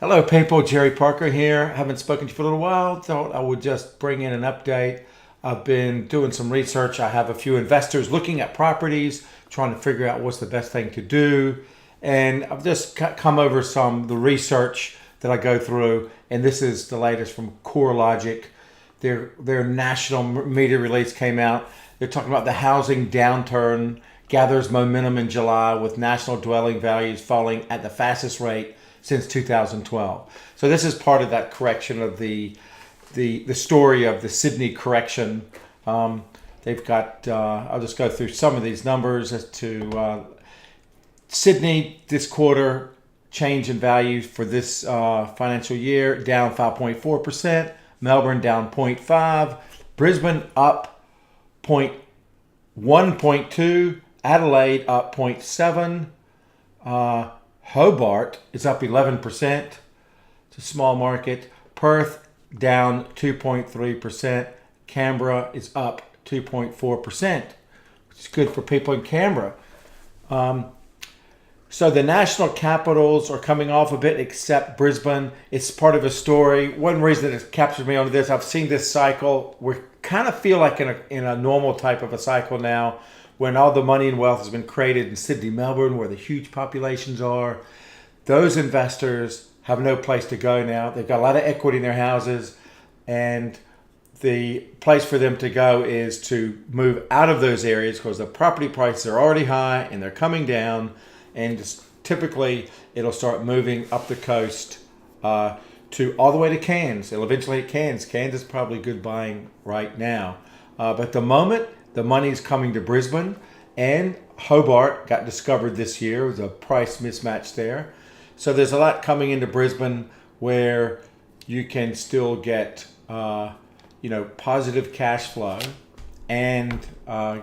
Hello people, Jerry Parker here. Haven't spoken to you for a little while. Thought I would just bring in an update. I've been doing some research. I have a few investors looking at properties, trying to figure out what's the best thing to do. And I've just come over the research that I go through. And this is the latest from CoreLogic. Their national media release came out. They're talking about the housing downturn gathers momentum in July with national dwelling values falling at the fastest rate since 2012. So this is part of that correction of the story of the Sydney correction. They've got, I'll just go through some of these numbers as to Sydney this quarter change in value for this financial year down 5.4%, Melbourne down 0.5%, Brisbane up 1.2%, Adelaide up 0.7%, Hobart is up 11%. It's a small market. Perth down 2.3%. Canberra is up 2.4%, which is good for people in Canberra. So the national capitals are coming off a bit, except Brisbane. It's part of a story. One reason that has captured me onto this, I've seen this cycle. We kind of feel like in a normal type of a cycle now, when all the money and wealth has been created in Sydney, Melbourne, where the huge populations are. Those investors have no place to go now. They've got a lot of equity in their houses, and the place for them to go is to move out of those areas because the property prices are already high and they're coming down, and just typically it'll start moving up the coast to all the way to Cairns. It'll eventually hit Cairns. Cairns is probably good buying right now. But at the moment, the money's coming to Brisbane, and Hobart got discovered this year. There was a price mismatch there. So there's a lot coming into Brisbane where you can still get positive cash flow and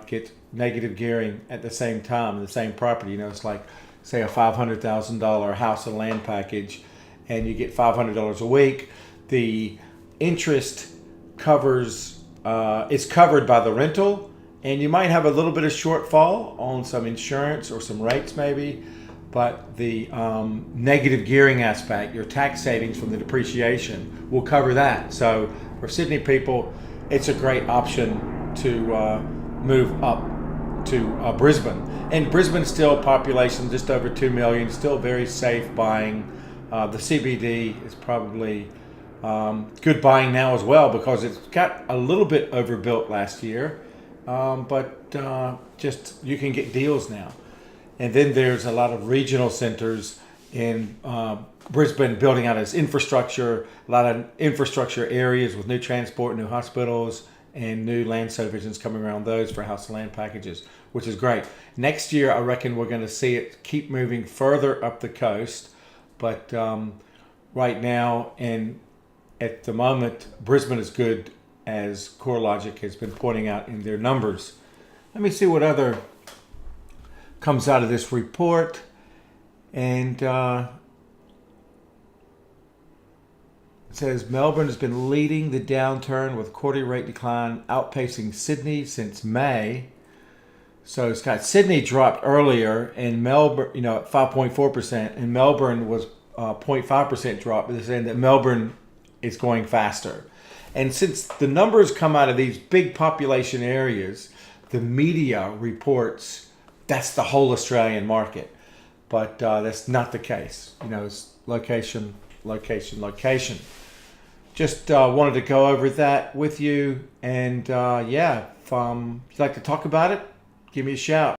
get negative gearing at the same time in the same property. It's like, say, a $500,000 house and land package, and you get $500 a week. The interest is covered by the rental, and you might have a little bit of shortfall on some insurance or some rates maybe, but the negative gearing aspect, your tax savings from the depreciation, will cover that. So for Sydney people, it's a great option to move up to Brisbane. And Brisbane still population just over 2 million, still very safe buying. The CBD is probably good buying now as well because it's got a little bit overbuilt last year. But just you can get deals now. And then there's a lot of regional centers in Brisbane building out its infrastructure, a lot of infrastructure areas with new transport, new hospitals, and new land subdivisions coming around those for house and land packages, which is great. Next year, I reckon we're going to see it keep moving further up the coast. But right now, and at the moment, Brisbane is good, as CoreLogic has been pointing out in their numbers. Let me see what other comes out of this report. And it says Melbourne has been leading the downturn with quarterly rate decline outpacing Sydney since May. So it's got Sydney dropped earlier, and Melbourne, at 5.4%, and Melbourne was 0.5% drop. But they're saying that Melbourne is going faster. And since the numbers come out of these big population areas, the media reports that's the whole Australian market. But that's not the case. It's location, location, location. Just wanted to go over that with you. And if you'd like to talk about it, give me a shout.